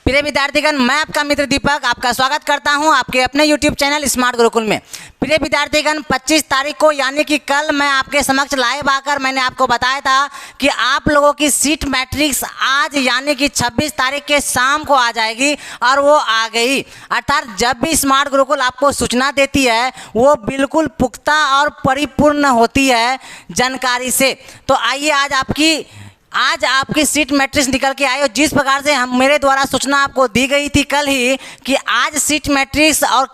प्रिय विद्यार्थीगण, मैं आपका मित्र दीपक आपका स्वागत करता हूं आपके अपने YouTube चैनल स्मार्ट गुरुकुल में। प्रिय विद्यार्थीगण, 25 तारीख को यानी कि कल मैं आपके समक्ष लाइव आकर मैंने आपको बताया था कि आप लोगों की सीट मैट्रिक्स आज यानी कि 26 तारीख के शाम को आ जाएगी और वो आ गई। अर्थात जब भी स्मार्ट गुरुकुल आपको सूचना देती है वो बिल्कुल पुख्ता और परिपूर्ण होती है जानकारी से। तो आइए आज आपकी सीट मैट्रिक्स निकल के आई और जिस प्रकार से मेरे द्वारा सूचना आपको दी गई थी कल ही कि आज सीट मैट्रिक्स और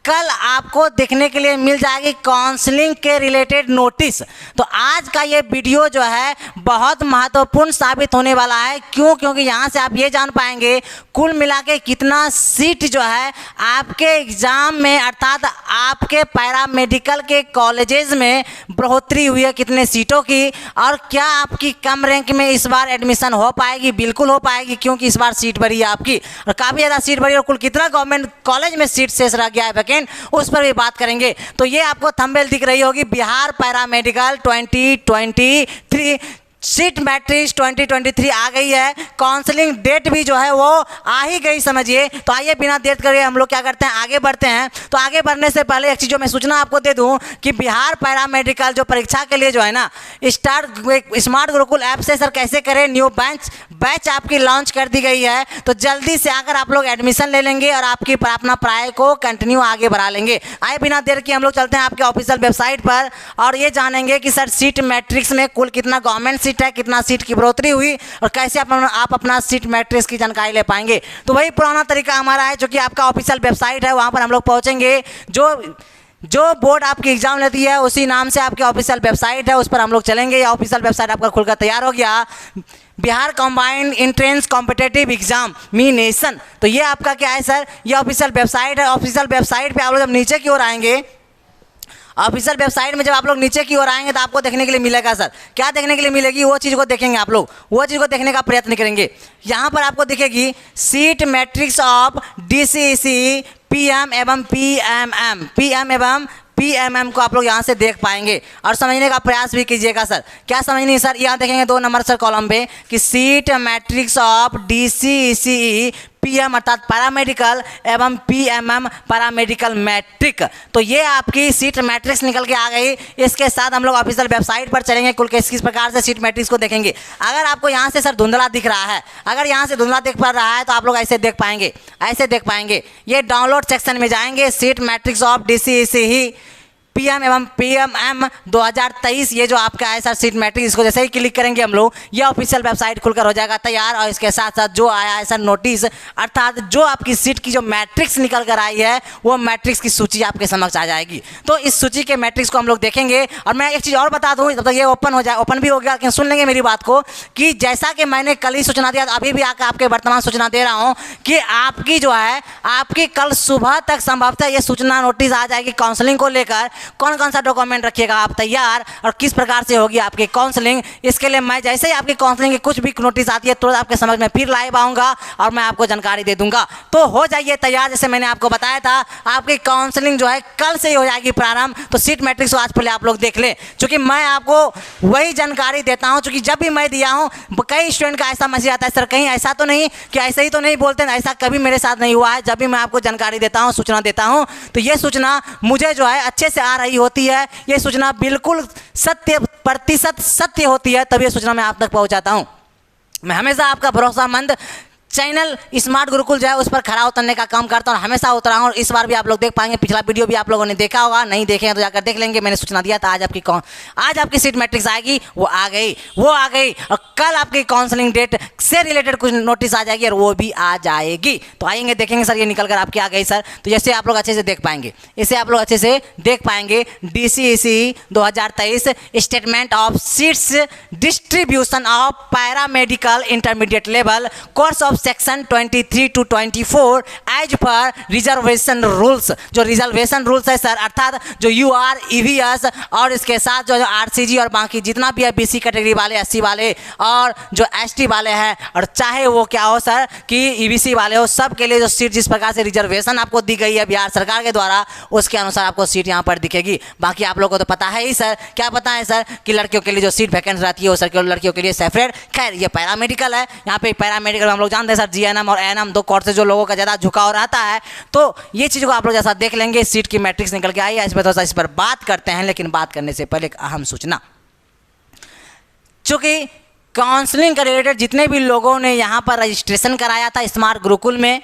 कल आपको देखने के लिए मिल जाएगी काउंसलिंग के रिलेटेड नोटिस। तो आज का ये वीडियो जो है बहुत महत्वपूर्ण साबित होने वाला है। क्योंकि यहाँ से आप ये जान पाएंगे कुल मिला के कितना सीट जो है आपके एग्ज़ाम में अर्थात आपके पैरामेडिकल के कॉलेजेस में बढ़ोतरी हुई है कितने सीटों की, और क्या आपकी कम रैंक में इस बार एडमिशन हो पाएगी। बिल्कुल हो पाएगी, क्योंकि इस बार सीट बढ़ी है आपकी और काफ़ी ज़्यादा सीट बढ़ी और कुल कितना गवर्नमेंट कॉलेज में सीट शेष रह गया है उस पर भी बात करेंगे। तो ये आपको थंबनेल दिख रही होगी, बिहार पैरामेडिकल 2023 सीट मैट्रिक्स 2023 आ गई है। काउंसलिंग डेट भी जो है वो आ ही गई समझिए। तो आइए बिना देर करे हम लोग क्या करते हैं, आगे बढ़ते हैं। तो आगे बढ़ने से पहले एक चीज़ जो मैं सूचना आपको दे दूं कि बिहार पैरामेडिकल जो परीक्षा के लिए जो है ना स्मार्ट गुरुकुल ऐप से सर कैसे करें, न्यू बैच आपकी लॉन्च कर दी गई है। तो जल्दी से आकर आप लोग एडमिशन ले लेंगे और आपकी अपना पढ़ाई को कंटिन्यू आगे बढ़ा लेंगे। आइए बिना देर के हम लोग चलते हैं आपके ऑफिशियल वेबसाइट पर और ये जानेंगे कि सर सीट मैट्रिक्स में कुल कितना गवर्नमेंट सीट है, कितना सीट की बढ़ोतरी हुई और कैसे आप अपना सीट मैट्रिक्स की जानकारी ले पाएंगे। तो वही पुराना तरीका हमारा है, जो कि आपका ऑफिशियल वेबसाइट है, वहां पर हम लोग पहुंचेंगे। जो बोर्ड आपकी एग्जाम लेती है उसी नाम से आपकी ऑफिशियल वेबसाइट है, उस पर हम लोग चलेंगे। या ऑफिशियल वेबसाइट आपका खुलकर तैयार हो गया, Bihar combined entrance competitive examination. तो ये आपका क्या है सर, ये ऑफिशियल वेबसाइट है। ऑफिशियल वेबसाइट पे आप लोग जब नीचे की ओर आएंगे, ऑफिशियल वेबसाइट में जब आप लोग नीचे की ओर आएंगे तो आपको देखने के लिए मिलेगा सर, क्या देखने के लिए मिलेगी, वो चीज़ को देखेंगे आप लोग, वो चीज़ को देखने का प्रयत्न करेंगे। यहाँ पर आपको दिखेगी seat matrix of DCEC PM एवं PMM को आप लोग यहाँ से देख पाएंगे और समझने का प्रयास भी कीजिएगा सर। क्या समझनी है सर, यहाँ देखेंगे 2 नंबर सर कॉलम पे कि seat matrix of DCEC PM अर्थात पैरामेडिकल एवं PMM पैरामेडिकल मैट्रिक। तो ये आपकी सीट मैट्रिक्स निकल के आ गई। इसके साथ हम लोग ऑफिशियल वेबसाइट पर चलेंगे, कुल किस प्रकार से सीट मैट्रिक्स को देखेंगे। अगर आपको यहाँ से सर धुंधला दिख रहा है, अगर यहाँ से धुंधला दिख पा रहा है तो आप लोग ऐसे देख पाएंगे। ये डाउनलोड सेक्शन में जाएंगे, seat matrix of DCEC PM एवं PMM 2023 ये जो आपका है सर सीट मैट्रिक्स, इसको जैसे ही क्लिक करेंगे हम लोग ये ऑफिशियल वेबसाइट खुलकर हो जाएगा तैयार। और इसके साथ साथ जो आया है सर नोटिस, अर्थात जो आपकी सीट की जो मैट्रिक्स निकल कर आई है वो मैट्रिक्स की सूची आपके समक्ष आ जाएगी। तो इस सूची के मैट्रिक्स को हम लोग देखेंगे। और मैं एक चीज़ और बता दूँ, जब तक ये ओपन भी हो गया, लेकिन सुन लेंगे मेरी बात को कि जैसा कि मैंने कल ही सूचना दिया, अभी भी आकर आपके वर्तमान सूचना दे रहा हूँ कि आपकी जो है आपकी कल सुबह तक संभवतः ये सूचना नोटिस आ जाएगी काउंसलिंग को लेकर। कौन कौन सा डॉक्यूमेंट रखिएगा आप तैयार और किस प्रकार से होगी आपकी काउंसलिंग, इसके लिए मैं जैसे ही आपकी काउंसलिंग की कुछ भी नोटिस आती है तुरंत आपके समझ में फिर लाइव आऊँगा और मैं आपको जानकारी दे दूंगा। तो हो जाइए तैयार, जैसे मैंने आपको बताया था आपकी काउंसलिंग जो है कल से ही हो जाएगी प्रारंभ। तो सीट मैट्रिक्स आज पहले आप लोग देख लें, क्योंकि मैं आपको वही जानकारी देता हूँ, क्योंकि जब भी मैं दिया हूँ कई स्टूडेंट का ऐसा मैसेज आता है सर कहीं ऐसा तो नहीं कि ऐसे ही तो नहीं बोलते, ऐसा कभी मेरे साथ नहीं हुआ है। जब भी मैं आपको जानकारी देता हूँ, सूचना देता हूँ, तो ये सूचना मुझे जो है अच्छे से आ रही होती है, ये सूचना बिल्कुल 100% सत्य होती है, तब ये सूचना मैं आप तक पहुंचाता हूं। मैं हमेशा आपका भरोसामंद चैनल स्मार्ट गुरुकुल जो है उस पर खड़ा उतरने का काम करता हूँ और हमेशा उतरा हूँ। और इस बार भी आप लोग देख पाएंगे, पिछला वीडियो भी आप लोगों ने देखा होगा, नहीं देखे हैं तो जाकर देख लेंगे। मैंने सूचना दिया था आज आपकी सीट मैट्रिक्स आएगी, वो आ गई और कल आपकी काउंसलिंग डेट से रिलेटेड कुछ नोटिस आ जाएगी और वो भी आ जाएगी। तो आएंगे देखेंगे सर ये निकल कर आपकी आ गई सर। तो जैसे आप लोग अच्छे से देख पाएंगे DCEC 2023 statement of seats distribution of paramedical intermediate level course of section 23 to 24 as per reservation rules. जो रिजर्वेशन रूल्स है सर, अर्थात जो UR EVS और इसके साथ जो RCG और बाकी जितना भी है BC कैटेगरी वाले, SC वाले और जो ST वाले हैं, और चाहे वो क्या हो सर कि EBC वाले हो, सब के लिए जो सीट जिस प्रकार से रिजर्वेशन आपको दी गई है बिहार सरकार के द्वारा, उसके अनुसार आपको सीट यहाँ पर दिखेगी। बाकी आप लोगों को तो पता है ही सर, क्या पता है सर कि लड़कियों के लिए जो सीट वैकेंट रहती है वो सर लड़कियों के लिए सेपरेट। खैर ये पैरामेडिकल है, यहाँ पे पैरामेडिकल हम लोग जानते जानते हैं सर जीएनएम और एएनएम दो कोर्स से जो लोगों का ज़्यादा झुकाव रहता है, तो ये चीज़ को आप लोग जैसा देख लेंगे। सीट की मैट्रिक्स निकल के आई है, इस पर थोड़ा सा इस पर बात करते हैं। लेकिन बात करने से पहले एक अहम सूचना, चूँकि काउंसलिंग के रिलेटेड जितने भी लोगों ने यहाँ पर रजिस्ट्रेशन कराया था स्मार्ट गुरुकुल में,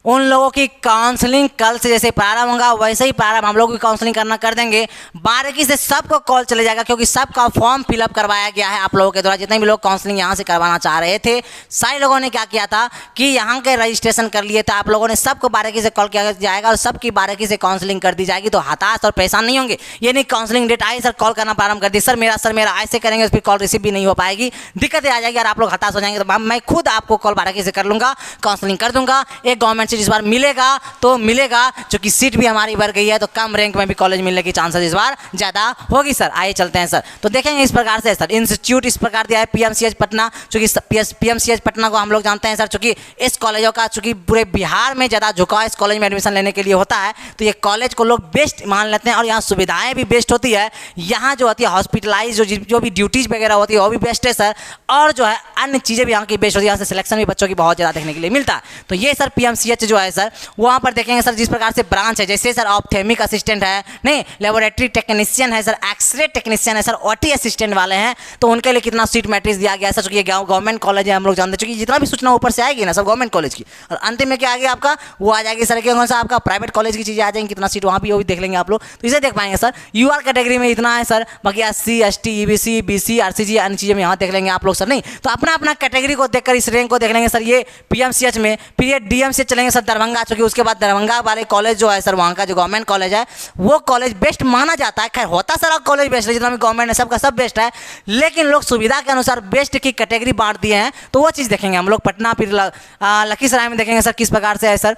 उन लोगों की काउंसलिंग कल से जैसे प्रारंभ होगा वैसे ही प्रारंभ हम लोग भी काउंसलिंग करना कर देंगे। 12 से सबको कॉल चले जाएगा, क्योंकि सबका फॉर्म फिलअप करवाया गया है आप लोगों के द्वारा। जितने भी लोग काउंसलिंग यहाँ से करवाना चाह रहे थे, सारे लोगों ने क्या किया था कि यहाँ के रजिस्ट्रेशन कर लिए थे। आप लोगों ने सबको 12 से कॉल किया जाएगा और सबकी 12 से काउंसलिंग कर दी जाएगी। तो हताश और परेशान नहीं होंगे। ये नहीं काउंसलिंग डेट आई सर कॉल करना प्रारंभ कर दी, सर मेरा ऐसे करेंगे, फिर कॉल रिसीव भी नहीं हो पाएगी, दिक्कतें आ जाएगी और आप लोग हताश हो जाएंगे। तो मैं खुद आपको कॉल 12 से कर लूँगा, काउंसलिंग कर दूंगा। एक गवर्नमेंट सीट इस बार मिलेगा तो मिलेगा, क्योंकि सीट भी हमारी बढ़ गई है, तो कम रैंक में भी कॉलेज मिलने की चांसेस इस बार ज़्यादा होगी सर। आइए चलते हैं सर, तो देखेंगे इस प्रकार से सर इंस्टीट्यूट इस प्रकार दिया है पीएमसीएच पटना। चूँकि पीएमसीएच पटना को हम लोग जानते हैं सर, चूँकि इस कॉलेजों का चूँकि पूरे बिहार में ज़्यादा झुकाव इस कॉलेज में एडमिशन लेने के लिए होता है, तो ये कॉलेज को लोग बेस्ट मान लेते हैं और यहाँ सुविधाएँ भी बेस्ट होती है। यहाँ जो होती है हॉस्पिटलाइज जो भी ड्यूटीज़ वगैरह होती है वो भी बेस्ट है सर, और जो है अन्य चीज़ें भी यहाँ की बेस्ट होती है। यहाँ से सिलेक्शन भी बच्चों की बहुत ज़्यादा देखने के लिए मिलता है। तो ये सर पीएमसीएच जो है सर, वहाँ पर देखेंगे सर जिस प्रकार से ब्रांच है, जैसे सर ऑप्थेमिक असिस्टेंट है, नहीं लेबोरेटरी टेक्नीशियन है सर, एक्सरे टेक्नीशियन है सर, ओटी असिस्टेंट वाले हैं, तो उनके लिए कितना सीट मैट्रिक्स दिया गया है सर। चूँकि गवर्नमेंट कॉलेज है, हम लोग जानते हैं, चूँकि जितना भी सूचना ऊपर से आएगी ना सब गवर्नमेंट कॉलेज की, और अंतिम में क्या आ गया आपका वो आ जाएगी सर कौन सा आपका प्राइवेट कॉलेज की चीज़ें आ जाएंगी, कितना सीट वहाँ भी वो भी देख लेंगे आप लोग। तो इसे देख पाएंगे सर यूआर कैटेगरी में इतना है सर, बाकी SC ST EBC BC RCG अन्य चीज़ें में यहाँ देख लेंगे आप लोग सर। नहीं तो अपना अपना कैटेगरी को देखकर इस रैंक को देख लेंगे सर। ये पीएमसीएच में, फिर ये डीएमसीएच चलेंगे सर दरभंगा, चूँकि उसके बाद दरभंगा वाले कॉलेज जो है सर, वहाँ का जो गवर्नमेंट कॉलेज है वो कॉलेज बेस्ट माना जाता है। खैर होता सारा कॉलेज बेस्ट है, जितना भी गवर्नमेंट है सबका सब बेस्ट है, लेकिन लोग सुविधा के अनुसार बेस्ट की कैटेगरी बांट दिए हैं, तो वो चीज़ देखेंगे हम लोग। पटना फिर लखीसराय में देखेंगे सर किस प्रकार से है सर।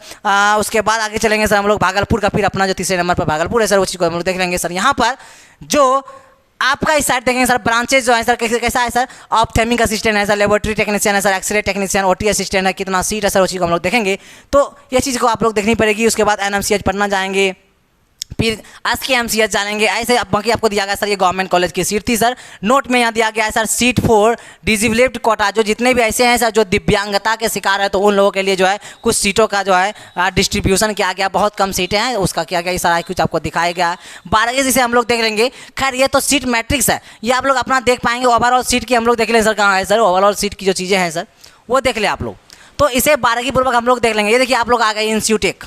उसके बाद आगे चलेंगे सर हम लोग भागलपुर का, फिर अपना जो तीसरे नंबर पर भागलपुर है सर, वो चीज़ को हम लोग देख लेंगे सर। यहाँ पर जो आपका इस साइड देखेंगे सर ब्रांचेज जो है सर कैसा है सर, ऑप्थेमिक असिस्टेंट है सर, लेबोरेटरी टेक्नीशियन है sir, X ray technician, OT assistant है, कितना सीट है सर, उसी को हम लोग देखेंगे। तो ये चीज़ को आप लोग देखनी पड़ेगी। उसके बाद एनएमसीएच पटना जाएंगे, फिर SKMCH जानेंगे। ऐसे बाकी आपको दिया गया सर, ये गवर्नमेंट कॉलेज की सीट थी सर। नोट में यहाँ दिया गया है सर सीट 4 डिसेबल्ड कोटा, जो जितने भी ऐसे हैं सर जो दिव्यांगता के शिकार है, तो उन लोगों के लिए जो है कुछ सीटों का जो है डिस्ट्रीब्यूशन किया गया। बहुत कम सीटें हैं, उसका किया गया, ये सारा कुछ आपको दिखाया गया है। 12 से हम लोग देख लेंगे। खैर ये तो सीट मैट्रिक्स है, ये आप लोग अपना देख पाएंगे। ओवरऑल सीट की हम लोग देख लें सर, कहाँ है सर ओवरऑल सीट की जो चीज़ें हैं सर वो देख ले आप लोग। तो इसे 12 पूर्वक हम लोग देख लेंगे। ये देखिए आप लोग आ गए इंस्टीट्यूट एक,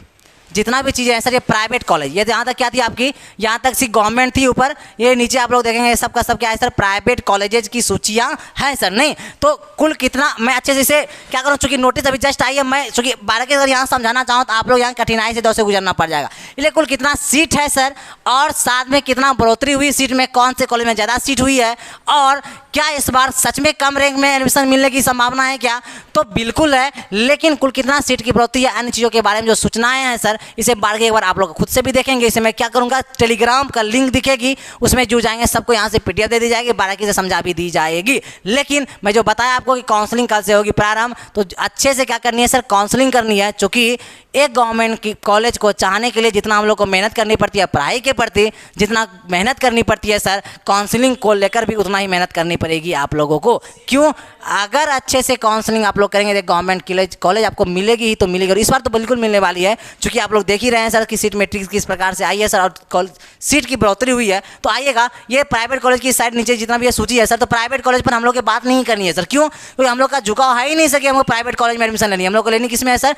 जितना भी चीज़ें हैं सर ये प्राइवेट कॉलेज, ये यहाँ तक क्या थी आपकी, यहाँ तक सिर्फ गवर्नमेंट थी ऊपर, ये नीचे आप लोग देखेंगे सबका सब क्या है सर, प्राइवेट कॉलेजेस की सूचियाँ हैं सर। नहीं तो कुल कितना, मैं अच्छे से इसे क्या करूँ, चूँकि नोटिस अभी जस्ट आई है, मैं चूँकि 12 के अगर यहाँ समझाना चाहूँ तो आप लोग यहाँ कठिनाई से 2 से गुजरना पड़ जाएगा। इसलिए कुल कितना सीट है सर, और साथ में कितना बढ़ोतरी हुई सीट में, कौन से कॉलेज में ज़्यादा सीट हुई है, और क्या इस बार सच में कम रैंक में एडमिशन मिलने की संभावना है क्या, तो बिल्कुल है। लेकिन कुल कितना सीट की बढ़ोतरी है, अन्य चीज़ों के बारे में जो सूचनाएं हैं सर, इसे 12 के एक बार आप लोग खुद से भी देखेंगे। इसे मैं क्या करूँगा, टेलीग्राम का लिंक दिखेगी, उसमें जुड़ जाएंगे, सबको यहाँ से PDF दे दी जाएगी, 12 से समझा भी दी जाएगी। लेकिन मैं जो बताया आपको कि काउंसलिंग कल से होगी प्रारंभ, तो अच्छे से क्या करनी है सर, काउंसलिंग करनी है। चूँकि एक गवर्नमेंट की कॉलेज को चाहने के लिए जितना हम लोग को मेहनत करनी पड़ती है पढ़ाई के प्रति, जितना मेहनत करनी पड़ती है सर काउंसलिंग को लेकर भी उतना ही मेहनत करनी पड़ेगी आप लोगों को। क्यों, अगर अच्छे से काउंसलिंग आप लोग करेंगे तो गवर्नमेंट कॉलेज आपको मिलेगी ही तो मिलेगी, और इस बार तो बिल्कुल मिलने वाली है। चूँकि आप लोग देख ही रहे हैं सर कि सीट मैट्रिक्स किस प्रकार से आई है सर, और सीट की बढ़ोतरी हुई है। तो आइएगा, ये प्राइवेट कॉलेज की साइड नीचे जितना भी ये सूची है सर, तो प्राइवेट कॉलेज पर हम लोग की बात नहीं करनी है सर। क्यों, क्योंकि हम लोग का झुकाव है ही नहीं सर कि हमको प्राइवेट कॉलेज में एडमिशन लेनी है, हम लोग को लेनी किस में है सर,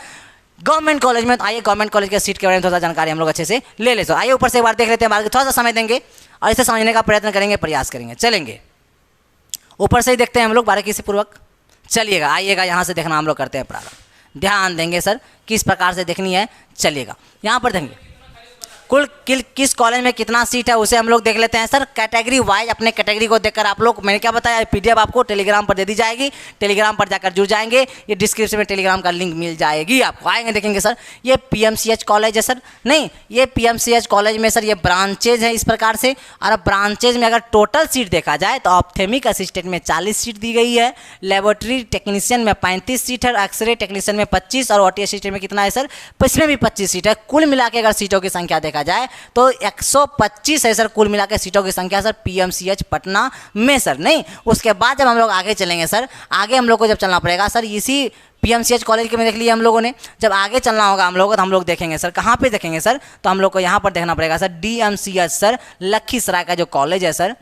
गवर्नमेंट कॉलेज में। तो आइए गवर्नमेंट कॉलेज के सीट के बारे में थोड़ा जानकारी हम लोग अच्छे से ले ले। तो आइए ऊपर से एक बार देख लेते हैं, बाद थोड़ा सा समय देंगे और इसे समझने का प्रयत्न करेंगे, प्रयास करेंगे। चलेंगे ऊपर से ही देखते हैं हम लोग 12 से पूर्वक। चलिएगा, आइएगा, यहाँ से देखना हम लोग करते हैं प्रारंभ। ध्यान देंगे सर किस प्रकार से देखनी है। चलिएगा, यहाँ पर देंगे कुल किस कॉलेज में कितना सीट है उसे हम लोग देख लेते हैं सर। कैटेगरी वाइज अपने कैटेगरी को देखकर आप लोग, मैंने क्या बताया, PDF आपको टेलीग्राम पर दे दी जाएगी, टेलीग्राम पर जाकर जुड़ जाएंगे। ये डिस्क्रिप्शन में टेलीग्राम का लिंक मिल जाएगी आपको, आएंगे देखेंगे सर। ये PMCH कॉलेज है सर, नहीं ये PMCH कॉलेज में सर ये ब्रांचेज हैं इस प्रकार से। और ब्रांचेज में अगर टोटल सीट देखा जाए तो ऑप्थेमिक असिस्टेंट में 40 सीट दी गई है, लेबोरेटरी टेक्नीशियन में 35 सीट है, एक्सरे टेक्नीशियन में 25, और OT असिस्टेंट में कितना है सर, इसमें भी 25 सीट है। कुल मिला के अगर सीटों की संख्या देखा देखा जाए तो 125 है सर कुल मिला के सीटों की संख्या सर पीएमसीएच पटना में सर। नहीं, उसके बाद जब हम लोग आगे चलेंगे सर, आगे हम लोग को जब चलना पड़ेगा सर, इसी पीएमसीएच कॉलेज के में देख लिया हम लोगों ने, जब आगे चलना होगा हम लोग तो हम लोग देखेंगे सर कहाँ पे देखेंगे सर, तो हम लोग को यहाँ पर देखना पड़ेगा सर डीएमसीएच सर लखीसराय का जो कॉलेज है सर,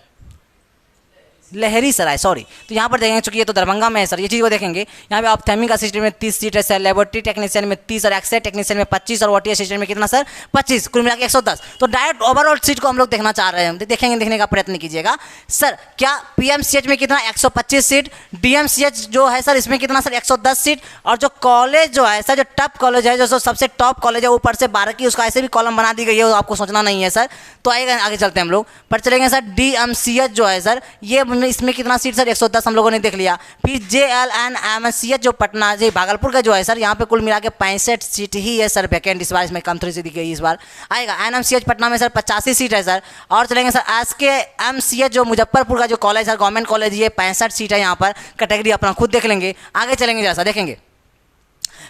लहरीसराय सॉरी। तो यहाँ पर देखेंगे, चूंकि ये तो दरभंगा में है सर, ये चीज़ को देखेंगे। यहाँ पे ऑप्थेमिक असिस्टेंट में 30 सीट है सर, लेबोरेटरी टेक्नीशियन में 30 और एक्सरे टेक्नीशियन में 25 और ओटी असिस्टेंट में कितना सर 25, कुल मिला के 110। तो डायरेक्ट ओवरऑल सीट को हम लोग देखना चाह रहे हैं, देखेंगे, देखने का प्रयत्न कीजिएगा सर। क्या पीएमसीएच में कितना 125 सीट, डीएमसीएच जो है सर इसमें कितना सर 110 सीट, और जो कॉलेज जो है सर, जो टॉप कॉलेज है, जो सबसे टॉप कॉलेज है ऊपर से 12 की, उसका ऐसे भी कॉलम बना दी गई है, आपको सोचना नहीं है सर। तो आएगा आगे चलते हैं हम लोग, पर चलेंगे सर डीएमसीएच जो है सर, ये इसमें कितना सीट सर 110 हम लोगों ने देख लिया। फिर जेएलएनएमसीएच जो पटना जी भागलपुर का जो है सर, यहाँ पे कुल मिला के 65 सीट ही है सर वैकेंट, इस बार इसमें कम थोड़ी सी दी गई इस बार। आएगा एनएमसीएच पटना में सर 85 सीट है सर। और चलेंगे सर एसकेएमसीएच जो मुजफ्फरपुर का जो कॉलेज है गवर्नमेंट कॉलेज, ये 65 सीट है यहाँ पर, कैटेगरी अपना खुद देख लेंगे। आगे चलेंगे जैसा देखेंगे,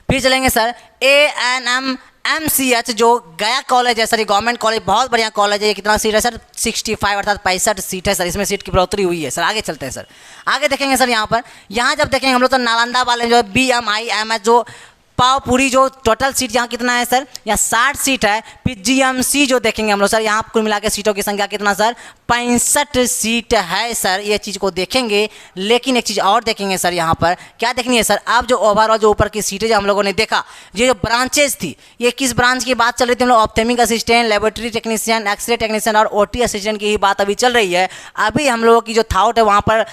फिर चलेंगे सर एएनएमएमसीएच जो गया कॉलेज है सर, ये गवर्नमेंट कॉलेज बहुत बढ़िया कॉलेज है, ये कितना सीट है सर 65 अर्थात 65 सीट है सर, इसमें सीट की बढ़ोतरी हुई है सर। आगे चलते हैं सर, आगे देखेंगे सर यहाँ पर, यहाँ जब देखेंगे हम लोग तो नालंदा वाले जो BMIMS जो पावपुरी जो टोटल सीट यहाँ कितना है सर, यहाँ 60 सीट है। फिर जीएमसी जो देखेंगे हम लोग सर, यहाँ कुल मिला के सीटों की संख्या कितना सर 65 सीट है सर, ये चीज़ को देखेंगे। लेकिन एक चीज़ और देखेंगे सर, यहाँ पर क्या देखनी है सर, आप जो ओवरऑल जो ऊपर की सीटें जो हम लोगों ने देखा, ये जो ब्रांचेज थी, ये किस ब्रांच की बात चल रही थी हम लोग, ophthalmic assistant, laboratory technician, x ray technician और ओटी असिस्टेंट की ही बात अभी चल रही है। अभी हम लोगों की जो थाउट है वहाँ पर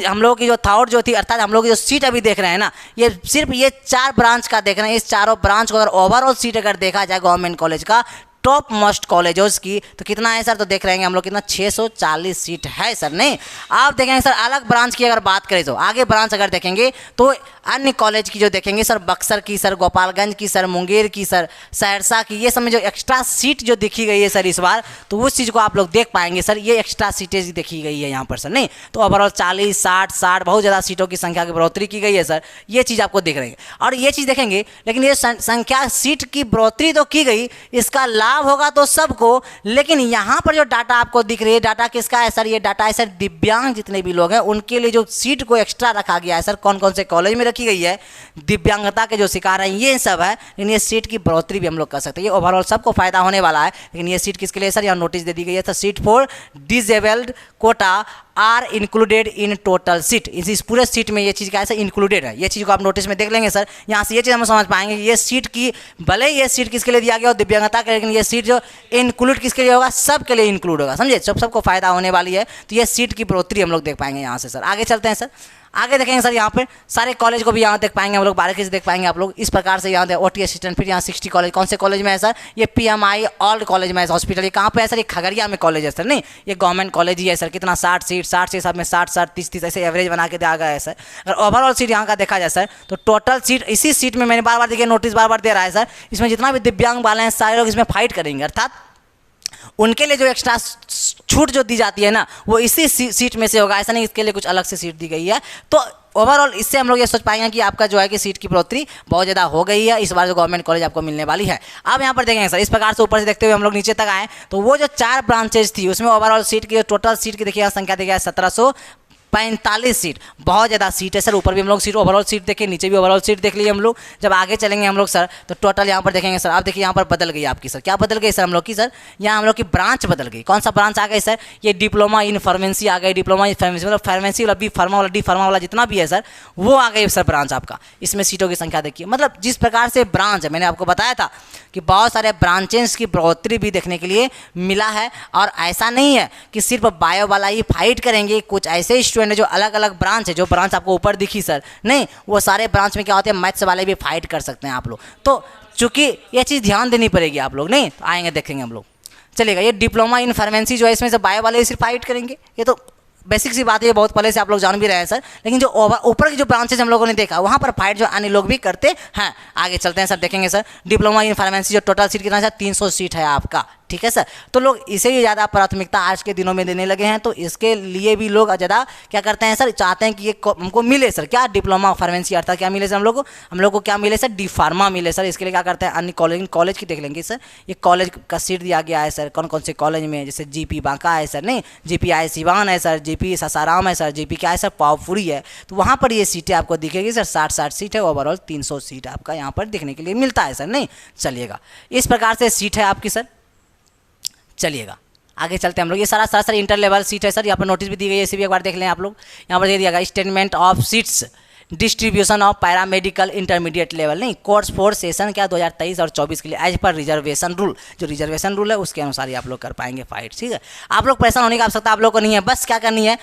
हम लोगों की जो थाउट जो थी, अर्थात हम लोग की जो सीट अभी देख रहे हैं ना, ये सिर्फ ये 4 ब्रांच का देख रहे हैं। इस चारों ब्रांच को अगर ओवरऑल सीट अगर देखा जाए गवर्नमेंट कॉलेज का टॉप मोस्ट कॉलेजों की, तो कितना है सर, तो देख रहे हैं हम लोग कितना 640 सीट है सर। नहीं, आप देखेंगे सर अलग ब्रांच की अगर बात करें तो आगे ब्रांच अगर देखेंगे तो अन्य कॉलेज की जो देखेंगे सर, बक्सर की सर, गोपालगंज की सर, मुंगेर की सर, सहरसा की, ये सब में जो एक्स्ट्रा सीट जो देखी गई है सर इस बार, तो उस चीज़ को आप लोग देख पाएंगे सर, ये एक्स्ट्रा सीटें देखी गई है यहाँ पर सर। नहीं, तो ओवरऑल 40 60 बहुत ज़्यादा सीटों की संख्या की बढ़ोतरी की गई है सर, ये चीज़ आपको देख रहे हैं। और ये चीज़ देखेंगे, लेकिन ये संख्या सीट की बढ़ोतरी तो की गई, इसका लाभ होगा तो सबको, लेकिन यहाँ पर जो डाटा आपको दिख रही है, डाटा किसका है सर, ये डाटा है सर दिव्यांग जितने भी लोग हैं उनके लिए जो सीट को एक्स्ट्रा रखा गया है सर, कौन कौन से कॉलेज में रखी गई है, दिव्यांगता के जो शिकार हैं ये सब है। लेकिन ये सीट की बढ़ोतरी भी हम लोग कर सकते हैं, ये ओवरऑल सबको फायदा होने वाला है। लेकिन ये सीट किसके लिए सर, यहाँ नोटिस दे दी गई है sir, seat for disabled quota are included in total seat, इस पूरे सीट में ये चीज़ क्या है सर इंक्लूडेड है। ये चीज़ को आप नोटिस में देख लेंगे सर, यहाँ से ये चीज़ हम समझ पाएंगे कि ये सीट की, भले ये सीट किसके लिए दिया गया हो दिव्यांगता के, लेकिन ये सीट जो इंक्लूड किसके लिए होगा, सबके लिए इंक्लूड होगा, समझे, सबको फायदा होने वाली है। तो ये सीट की बढ़ोतरी हम लोग देख पाएंगे यहाँ से सर। आगे चलते हैं सर, आगे देखेंगे सर, यहाँ पर सारे कॉलेज को भी यहाँ देख पाएंगे हम लोग, बारीकी से देख पाएंगे आप लोग इस प्रकार से। यहाँ ओटी असिस्टेंट, फिर यहाँ 60 कॉलेज, कौन से कॉलेज में है सर, ये PMI ऑल्ड कॉलेज में है हॉस्पिटल, ये कहाँ पे है सर, ये खगड़िया में कॉलेज है सर। नहीं, ये गवर्नमेंट कॉलेज ही है सर, कितना 60 सीट, 60 से सब में 60 60 30 30 ऐसे एवरेज बना के दिया गया है सर। अगर ओवरऑल सीट यहाँ का देखा जाए सर, तो टोटल सीट इसी सीट में मैंने बार बार देखिए नोटिस बार बार दे रहा है सर, इसमें जितना भी दिव्यांग वाले हैं सारे लोग इसमें फाइट करेंगे, अर्थात उनके लिए जो एक्स्ट्रा छूट जो दी जाती है ना, वो इसी सीट में से होगा, ऐसा नहीं इसके लिए कुछ अलग से सीट दी गई है। तो ओवरऑल इससे हम लोग ये सोच पाएंगे कि आपका जो है कि सीट की बढ़ोतरी बहुत ज़्यादा हो गई है इस बार जो गवर्नमेंट कॉलेज आपको मिलने वाली है। अब यहाँ पर देखेंगे सर, इस प्रकार से ऊपर से देखते हुए हम लोग नीचे तक आए, तो वो जो 4 ब्रांचेज थी उसमें ओवरऑल सीट की टोटल सीट की देखिए संख्या देखिए 1745 सीट, बहुत ज़्यादा सीट है सर। ऊपर भी हम लोग सीट ओवरऑल सीट देखें, नीचे भी ओवरऑल सीट देख लिए हम लोग। जब आगे चलेंगे हम लोग सर, तो टोटल यहाँ पर देखेंगे सर, आप देखिए यहाँ पर बदल गई आपकी सर, क्या बदल गई सर हम लोग की सर, यहाँ हम लोग की ब्रांच बदल गई। कौन सा ब्रांच आ गई सर, ये डिप्लोमा इन फार्मेसी आ गई, डिप्लोमा इन फार्मेसी मतलब फार्मेसी वाला, बी फार्मा वाला, डी फार्मा वाला जितना भी है सर, वो आ गई सर ब्रांच आपका। इसमें सीटों की संख्या देखिए, मतलब जिस प्रकार से ब्रांच है, मैंने आपको बताया था कि बहुत सारे ब्रांचेस की बढ़ोतरी भी देखने के लिए मिला है। और ऐसा नहीं है कि सिर्फ बायो वाला ही फाइट करेंगे, कुछ ऐसे स्टूडेंट जो अलग अलग ब्रांच है, जो ब्रांच आपको ऊपर दिखी सर, नहीं, वो सारे ब्रांच में क्या होते हैं, मैथ्स वाले भी फाइट कर सकते हैं आप लोग। तो चूंकि ये चीज़ ध्यान देनी पड़ेगी आप लोग, नहीं तो आएंगे देखेंगे हम लोग, चलेगा। ये डिप्लोमा इन फार्मेसी जो है, इसमें से बायो वाले सिर्फ फाइट करेंगे, ये तो बेसिक सी बात है, बहुत पहले से आप लोग जान भी रहे हैं सर। लेकिन जो ऊपर की जो ब्रांचेज हम लोगों ने देखा, वहाँ पर फाइट जो अन्य लोग भी करते हैं। आगे चलते हैं सर, देखेंगे सर, डिप्लोमा इन फार्मेसी जो टोटल सीट कितना है 300 सीट है आपका, ठीक है सर। तो लोग इसे ही ज़्यादा प्राथमिकता आज के दिनों में देने लगे हैं, तो इसके लिए भी लोग ज़्यादा क्या करते हैं सर, चाहते हैं कि ये हमको मिले सर, क्या डिप्लोमा फार्मेसी अर्थात क्या मिले सर हम लोग को क्या मिले सर, डी फार्मा मिले सर। इसके लिए क्या करते हैं, अन्य कॉलेज की देख लेंगे सर, ये कॉलेज का सीट दिया गया है सर, कौन कौन से कॉलेज में, जैसे जीपी बांका है सर, नहीं जीपी आई सिवान है सर, जीपी सासाराम है सर, जीपी क्या है सर, पावपुरी है। तो वहाँ पर ये सीटें आपको दिखेगी सर, 60 सीट है, ओवरऑल 300 सीट आपका यहाँ पर देखने के लिए मिलता है सर, नहीं चलिएगा। इस प्रकार से सीट है आपकी सर। चलिएगा आगे चलते हैं हम लोग। ये सारा सर इंटर लेवल सीट है सर, यहाँ पर नोटिस भी दी गई है, इसे भी एक बार देख लें आप लोग। यहाँ पर दे दिया गया statement of seats distribution of paramedical intermediate level, नहीं कोर्स 4 सेशन क्या 2023 और 24 के लिए एज पर रिजर्वेशन रूल, जो रिजर्वेशन रूल है उसके अनुसार ही आप लोग कर पाएंगे फाइट, ठीक है। आप लोग परेशान होने की आवश्यकता आप लोग को नहीं है, बस क्या करनी है,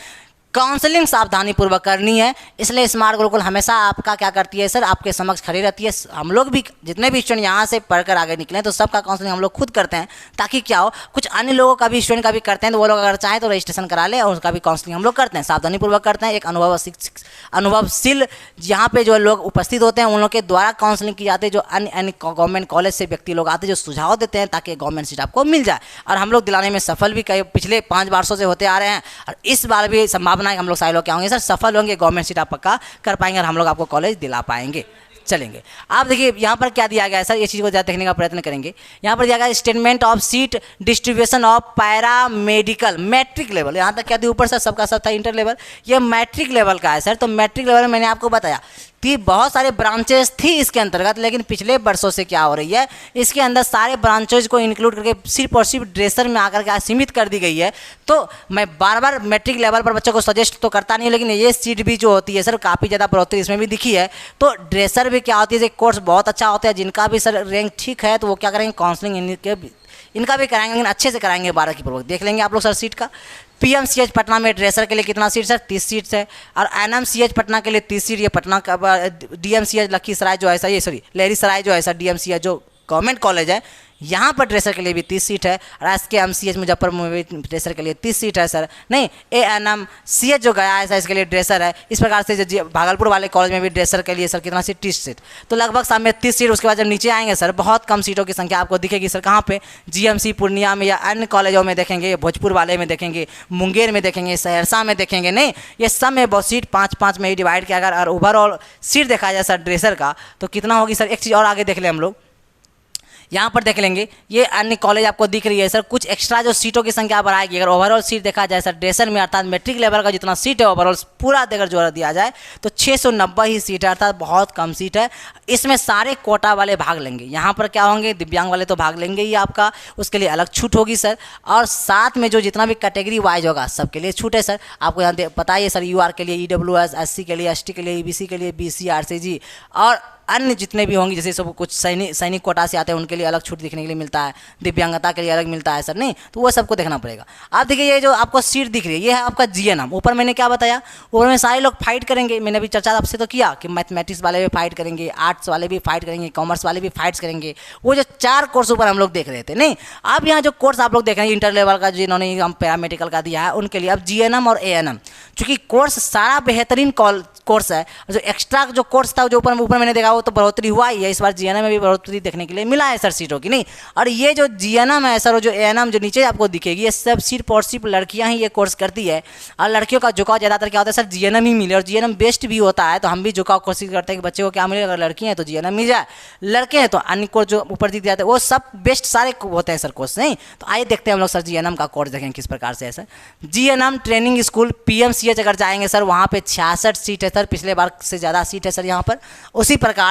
काउंसलिंग सावधानी पूर्वक करनी है। इसलिए स्मार्ट गुरुकुल हमेशा आपका क्या करती है सर, आपके समक्ष खड़ी रहती है। हम लोग भी जितने भी स्टूडेंट यहाँ से पढ़कर आगे निकले तो सबका काउंसलिंग हम लोग खुद करते हैं, ताकि क्या हो, कुछ अन्य लोगों का भी स्टूडेंट का भी करते हैं, तो वो लोग अगर चाहें तो रजिस्ट्रेशन करा ले और उसका भी काउंसलिंग हम लोग करते हैं, सावधानी पूर्वक करते हैं। एक अनुभवशील यहाँ पे जो लोग उपस्थित होते हैं उन लोग के द्वारा काउंसलिंग की जाती है, जो अन्य गवर्नमेंट कॉलेज से व्यक्ति लोग आते हैं जो सुझाव देते हैं ताकि गवर्नमेंट सीट आपको मिल जाए, और हम लोग दिलाने में सफल भी कई पिछले 5 वर्षों से होते आ रहे हैं, और इस बार भी संभावना है हम लोग सारे लोग क्या होंगे सर, सफल होंगे, गवर्नमेंट सीट आप पक्का कर पाएंगे और हम लोग आपको कॉलेज दिला पाएंगे। चलेंगे आप देखिए यहाँ पर क्या दिया गया है सर, ये चीज़ को ज़्यादा देखने का प्रयत्न करेंगे। यहाँ पर दिया गया statement of seat distribution of paramedical matric level, यहाँ तक क्या दिया ऊपर सर, सबका सब था इंटर लेवल, ये मैट्रिक लेवल का है सर। तो मैट्रिक लेवल में मैंने आपको बताया कि बहुत सारे ब्रांचेस थी इसके अंतर्गत, लेकिन पिछले वर्षों से क्या हो रही है, इसके अंदर सारे ब्रांचेज को इंक्लूड करके सिर्फ और सिर्फ ड्रेसर में आकर के सीमित कर दी गई है। तो मैं बार बार मैट्रिक लेवल पर बच्चों को सजेस्ट तो करता नहीं, लेकिन ये सीट भी जो होती है सर काफ़ी ज़्यादा बढ़ोतरी इसमें भी दिखी है। तो ड्रेसर भी क्या होती है, कोर्स बहुत अच्छा होता है, जिनका भी सर रैंक ठीक है तो वो क्या करेंगे, काउंसलिंग इनका भी कराएंगे, लेकिन अच्छे से कराएंगे, 12 की पूर्वक देख लेंगे आप लोग सर सीट का। पीएमसीएच पटना में ड्रेसर के लिए कितना सीट सर, 30 सीट्स है, और एनएमसीएच पटना के लिए 30 सीट, ये पटना का डीएमसीएच लखीसराय जो है सर, ये सॉरी लहरीसराय जो है सर डीएमसीएच जो गवर्नमेंट कॉलेज है, यहाँ पर ड्रेसर के लिए भी 30 सीट है, और एसकेएमसीएच मुजफ्फरपुर में भी ड्रेसर के लिए 30 सीट है सर, नहीं एएनएमसीएच जो गया है सर इसके लिए ड्रेसर है। इस प्रकार से जो भागलपुर वाले कॉलेज में भी ड्रेसर के लिए सर कितना सीट, 30 सीट, तो लगभग सामने में 30 सीट। उसके बाद जब नीचे आएंगे सर बहुत कम सीटों की संख्या आपको दिखेगी सर, कहाँ पे, जीएमसी पूर्णिया में या अन्य कॉलेजों में देखेंगे, भोजपुर वाले में देखेंगे, मुंगेर में देखेंगे, सहरसा में देखेंगे, नहीं ये सब में बहुत सीट 5-5 में ही डिवाइड किया गया। और ओवरऑल सीट देखा जाए सर ड्रेसर का तो कितना होगी सर, एक चीज़ और आगे देख लें हम लोग, यहाँ पर देख लेंगे ये अन्य कॉलेज आपको दिख रही है सर, कुछ एक्स्ट्रा जो सीटों की संख्या बढ़ाएगी। अगर ओवरऑल सीट देखा जाए सर ड्रेसर में अर्थात मैट्रिक लेवल का जितना सीट है ओवरऑल पूरा अगर जोड़ दिया जाए तो 690 ही सीट है, अर्थात बहुत कम सीट है। इसमें सारे कोटा वाले भाग लेंगे, यहाँ पर क्या होंगे, दिव्यांग वाले तो भाग लेंगे ही आपका, उसके लिए अलग छूट होगी सर, और साथ में जो जितना भी कैटेगरी वाइज होगा सबके लिए छूट है सर। आपको यहाँ पता ही है सर, यूआर के लिए EWS, SC के लिए, ST के लिए, EBC के लिए BC RCG, और अन्य जितने भी होंगे जैसे सब कुछ सैनिक कोटा से आते हैं उनके लिए अलग छूट देखने के लिए मिलता है, दिव्यांगता के लिए अलग मिलता है सर, नहीं तो वो सबको देखना पड़ेगा। आप देखिए ये जो आपको सीट दिख रही है ये है आपका GNM। ऊपर मैंने क्या बताया, ऊपर में सारे लोग फाइट करेंगे, मैंने अभी चर्चा आपसे तो किया कि मैथमेटिक्स वाले भी फाइट करेंगे, आर्ट्स वाले भी फाइट करेंगे, कॉमर्स वाले भी फाइट्स करेंगे, वो जो 4 कोर्स ऊपर हम लोग देख रहे थे, नहीं अब यहाँ जो कोर्स आप लोग देख रहे हैं इंटर लेवल का जिन्होंने हम पैरामेडिकल का दिया है उनके लिए अब GNM और ANM, चूँकि कोर्स सारा बेहतरीन कोर्स है, जो एक्स्ट्रा जो कोर्स था जो ऊपर मैंने देखा वो तो बढ़ोतरी हुआ ही है, इस बार GNM में भी बढ़ोतरी देखने के लिए मिला है सर सीटों की, नहीं और ये जो GNM है सर और जो ANM जो नीचे आपको दिखेगी ये सब सिर्फ और सिर्फ लड़कियां ही ये कोर्स करती है, और लड़कियों का झुकाव ज़्यादातर क्या होता है सर GNM ही मिले, और GNM बेस्ट भी होता है, तो हम भी झुकाव कोशिश करते हैं कि बच्चे को क्या मिले, अगर लड़की हैं तो GNM मिल जाए, लड़के हैं तो अन्य कोर्स जो ऊपर दिख जाते हैं वो सब बेस्ट सारे होते हैं सर कोर्स, नहीं तो आइए देखते हैं हम लोग सर GNM का कोर्स देखें किस प्रकार से है sir. GNM training school PMCH अगर जाएंगे सर वहाँ पे 66 सीट है सर, पिछले बार से ज़्यादा सीट है सर यहाँ पर। उसी प्रकार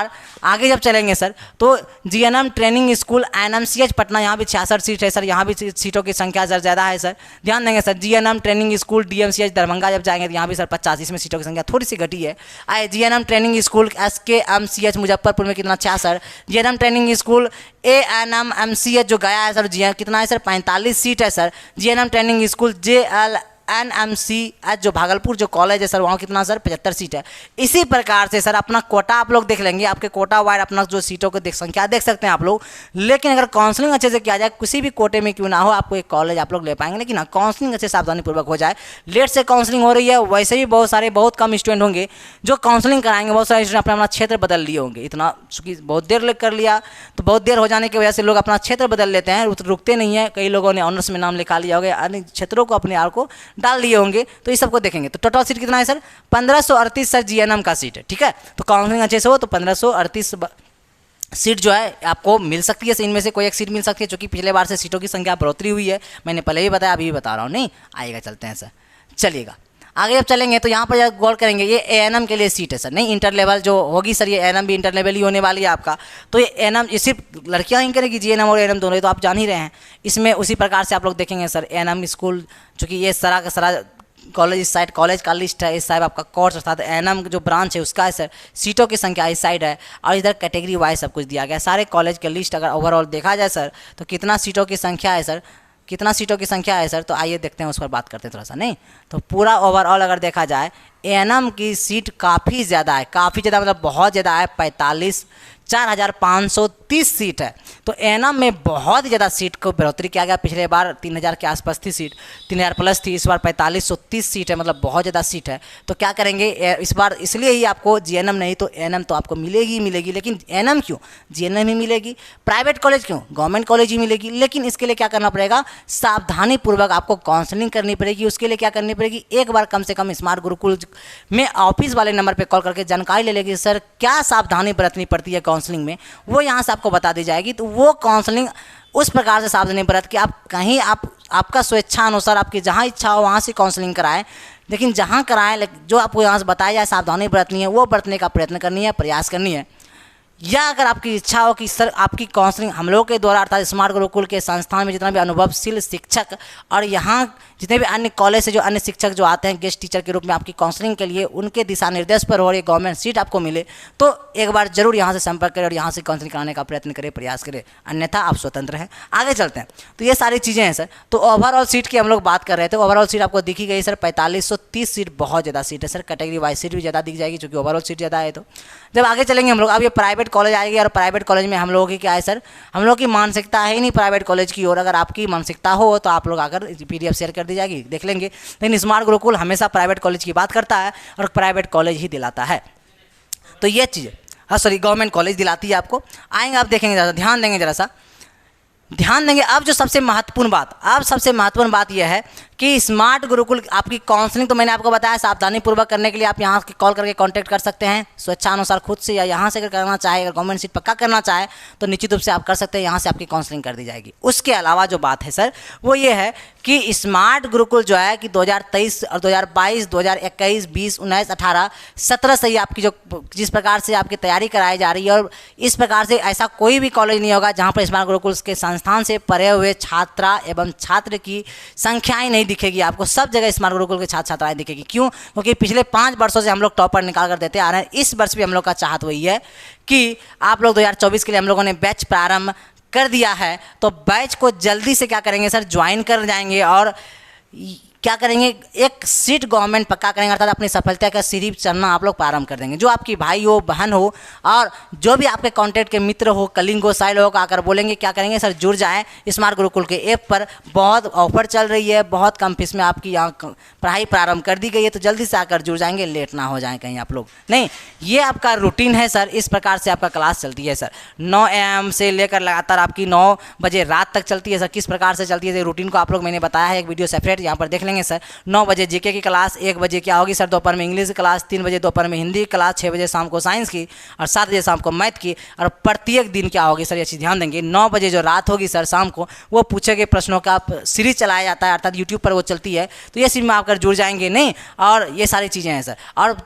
आगे जब चलेंगे सर तो GNM training school NMCH Patna, यहाँ भी 66 सीट है सर, यहाँ भी सीटों की संख्या सर ज़्यादा है सर, ध्यान देंगे sir. GNM training school DMCH Darbhanga जब जाएंगे तो यहाँ भी सर 50, इसमें सीटों की संख्या थोड़ी सी घटी है। आए GNM training school SKMCH Muzaffarpur में कितना 6 sir, GNM training school ANMMCH जो गया है सर कितना है सर 45 सीट है sir, GNM training school JL NMCH जो भागलपुर जो कॉलेज है सर, वहाँ कितना सर 75 सीट है। इसी प्रकार से सर अपना कोटा आप लोग देख लेंगे, आपके कोटा वाइड अपना जो सीटों को संख्या देख सकते हैं आप लोग। लेकिन अगर काउंसलिंग अच्छे से किया जाए, किसी भी कोटे में क्यों ना हो, आपको एक कॉलेज आप लोग ले पाएंगे। लेकिन हाँ, काउंसलिंग अच्छे सावधानीपूर्वक हो जाए। लेट से काउंसलिंग हो रही है, वैसे भी बहुत कम स्टूडेंट होंगे जो काउंसलिंग कराएंगे। बहुत सारे स्टूडेंट अपना क्षेत्र बदल लिए होंगे, इतना चूँकि बहुत देर कर लिया तो बहुत देर हो जाने की वजह से लोग अपना क्षेत्र बदल लेते हैं, रुकते नहीं है। कई लोगों ने ऑनर्स में नाम लिखा लिया होगा, अन्य क्षेत्रों को अपने आप को डाल लिए होंगे। तो इस सबको देखेंगे। तो टोटल सीट कितना है सर 1538 सर GNM का सीट है। ठीक है, तो काउंसलिंग अच्छे से हो तो 1538 सीट जो है आपको मिल सकती है। इनमें से कोई एक सीट मिल सकती है, क्योंकि पिछले बार से सीटों की संख्या बढ़ोतरी हुई है। मैंने पहले भी बताया, अभी भी बता रहा हूँ। नहीं आएगा, चलते हैं सर, चलिएगा आगे जब चलेंगे तो यहाँ पर जब गौर करेंगे, ये ANM के लिए सीट है सर। नहीं, इंटर लेवल जो होगी सर, ये ANM भी इंटर लेवल ही होने वाली है आपका। तो ये ANM ये सिर्फ लड़कियाँ ही करेगी, GNM और ANM दोनों, तो आप जान ही रहे हैं। इसमें उसी प्रकार से आप लोग देखेंगे सर ANM स्कूल, चूँकि ये सरा का सरा कॉलेज इस साइड कॉलेज का लिस्ट है, इस साइड आपका कोर्स अर्थात ANM जो ब्रांच है उसका है सर। सीटों की संख्या इस साइड है और इधर कैटेगरी वाइज सब कुछ दिया गया है। सारे कॉलेज के लिस्ट अगर ओवरऑल देखा जाए सर, तो कितना सीटों की संख्या है सर, कितना सीटों की संख्या है सर, तो आइए देखते हैं, उस पर बात करते हैं थोड़ा सा। नहीं तो पूरा ओवरऑल अगर देखा जाए ANM की सीट काफ़ी ज़्यादा है, काफ़ी ज़्यादा मतलब बहुत ज़्यादा है। 45,530 सीट है। तो ANM में बहुत ही ज़्यादा सीट को बढ़ोतरी किया गया। पिछले बार 3000 के आसपास थी सीट, 3000 प्लस थी। इस बार 4530 सीट है, मतलब बहुत ज़्यादा सीट है। तो क्या करेंगे इस बार, इसलिए ही आपको GNM नहीं तो ANM तो आपको मिलेगी ही मिलेगी। लेकिन ANM क्यों, GNM ही मिलेगी। प्राइवेट कॉलेज क्यों, गवर्नमेंट कॉलेज ही मिलेगी। लेकिन इसके लिए क्या करना पड़ेगा, सावधानीपूर्वक आपको काउंसलिंग करनी पड़ेगी। उसके लिए क्या करनी पड़ेगी, एक बार कम से कम स्मार्ट गुरुकुल में ऑफिस वाले नंबर पे कॉल करके जानकारी ले लेगी सर क्या सावधानी बरतनी पड़ती है काउंसलिंग में, वो यहाँ से आपको बता दी जाएगी। तो वो काउंसलिंग उस प्रकार से सावधानी बरत कि आप कहीं आपका स्वेच्छा अनुसार आपकी जहाँ इच्छा हो वहाँ से काउंसलिंग कराएं। लेकिन जहाँ कराएं, जो आपको यहाँ से बताया जाए सावधानी बरतनी है, वो बरतने का प्रयत्न करनी है, प्रयास करनी है। या अगर आपकी इच्छा हो कि सर आपकी काउंसलिंग हम लोगों के द्वारा अर्थात स्मार्ट गुरुकुल के संस्थान में जितना भी अनुभवशील शिक्षक और यहाँ जितने भी अन्य कॉलेज से जो अन्य शिक्षक जो आते हैं गेस्ट टीचर के रूप में आपकी काउंसलिंग के लिए, उनके दिशा निर्देश पर हो रही गवर्नमेंट सीट आपको मिले, तो एक बार जरूर यहाँ से संपर्क करें और यहाँ से काउंसलिंग कराने का प्रयत्न करें, प्रयास करें। अन्यथा आप स्वतंत्र हैं। आगे चलते हैं। तो ये सारी चीज़ें हैं सर। तो ओवरऑल सीट की हम लोग बात कर रहे थे। ओवरऑल सीट आपको दिखी गई सर 4530 सीट, बहुत ज़्यादा सीट है सर। कैटेगरी वाइज सीट भी ज़्यादा दिख जाएगी, क्योंकि ओवरऑल सीट ज़्यादा है। तो जब आगे चलेंगे हम लोग, अब ये प्राइवेट कॉलेज आएगी और प्राइवेट कॉलेज में हम लोगों की क्या है सर, हम लोग की मानसिकता है ही नहीं प्राइवेट कॉलेज की ओर। अगर आपकी मानसिकता हो तो आप लोग आकर PDF शेयर कर दी जाएगी, देख लेंगे। लेकिन स्मार्ट गुरुकुल हमेशा प्राइवेट कॉलेज की बात करता है और प्राइवेट कॉलेज ही दिलाता है। तो ये चीज़ें, हाँ सॉरी, गवर्नमेंट कॉलेज दिलाती है आपको। आएंगे आप देखेंगे, ज़रा ध्यान देंगे, ज़रा सा ध्यान देंगे। अब जो सबसे महत्वपूर्ण बात यह है कि स्मार्ट गुरुकुल आपकी काउंसलिंग, तो मैंने आपको बताया सावधानी पूर्वक करने के लिए आप यहाँ कॉल करके कांटेक्ट कर सकते हैं स्वेच्छानुसार खुद से, या यहाँ से अगर करना चाहे, अगर गवर्नमेंट सीट पक्का करना चाहे तो निश्चित रूप से आप कर सकते हैं। यहाँ से आपकी काउंसलिंग कर दी जाएगी। उसके अलावा जो बात है सर वो ये है कि स्मार्ट गुरुकुल जो है कि 2023 और 2022, 2021, 20, 19, 18, 17 से ही आपकी जो जिस प्रकार से आपकी तैयारी कराई जा रही है, और इस प्रकार से ऐसा कोई भी कॉलेज नहीं होगा जहाँ पर स्मार्ट गुरुकुल के संस्थान से पढ़े हुए छात्रा एवं छात्र की संख्याएँ नहीं दिखेगी आपको। सब जगह स्मार्ट गुरुकुल के छात्र छात्राएं दिखेगी। क्यों? क्योंकि पिछले 5 वर्षों से हम लोग टॉपर निकाल कर देते आ रहे हैं। इस वर्ष भी हम लोग का चाहत वही है कि आप लोग 2024 के लिए हम लोगों ने बैच प्रारंभ कर दिया है। तो बैच को जल्दी से क्या करेंगे सर, ज्वाइन कर जाएंगे और क्या करेंगे, एक सीट गवर्नमेंट पक्का करेंगे, अर्थात अपनी सफलता का सीढ़ी चढ़ना आप लोग प्रारंभ कर देंगे। जो आपकी भाई हो, बहन हो और जो भी आपके कॉन्टैक्ट के मित्र हो, कलिंग हो, साइल हो, आकर बोलेंगे क्या करेंगे सर, जुड़ जाएं स्मार्ट गुरुकुल के ऐप पर। बहुत ऑफर चल रही है, बहुत कम फीस में आपकी यहाँ पढ़ाई प्रारंभ कर दी गई है। तो जल्दी से आकर जुड़ जाएंगे, लेट ना हो जाएँ कहीं आप लोग। नहीं, ये आपका रूटीन है सर। इस प्रकार से आपका क्लास चलती है सर। 9 AM से लेकर लगातार आपकी 9 बजे रात तक चलती है सर। किस प्रकार से चलती है रूटीन को आप लोग मैंने बताया है, एक वीडियो सेपरेट यहाँ पर देख लेंगे सर। 9 बजे जीके की क्लास, 1 बजे क्या होगी सर, दोपहर में इंग्लिश की क्लास, 3 बजे दोपहर में हिंदी की क्लास, 6 बजे शाम को साइंस की और 7 बजे शाम को मैथ की। और प्रत्येक दिन क्या होगी सर, ये चीज़ ध्यान देंगे। 9 बजे जो रात होगी सर शाम को, वो पूछे गए प्रश्नों का सीरीज चलाया जाता है, अर्थात यूट्यूब पर वो चलती है। तो ये सीरीज में आकर जुड़ जाएंगे। नहीं, और ये सारी चीज़ें हैं सर। और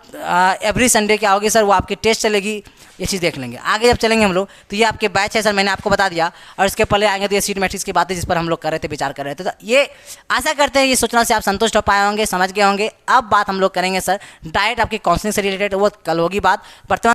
एवरी संडे क्या होगी सर, वो आपकी टेस्ट चलेगी। ये चीज़ देख लेंगे। आगे जब चलेंगे हम लोग, तो ये आपके बैच है सर, मैंने आपको बता दिया। और इसके पहले आएंगे तो ये सीट मैट्रिक्स की बातें जिस पर हम लोग कर रहे थे, विचार कर रहे थे। तो ये आशा करते हैं ये सूचना से आप संतुष्ट हो पाए होंगे, समझ गए होंगे। अब बात हम लोग करेंगे सर डायरेक्ट आपकी काउंसलिंग से रिलेटेड, वो कल होगी बात। वर्तमान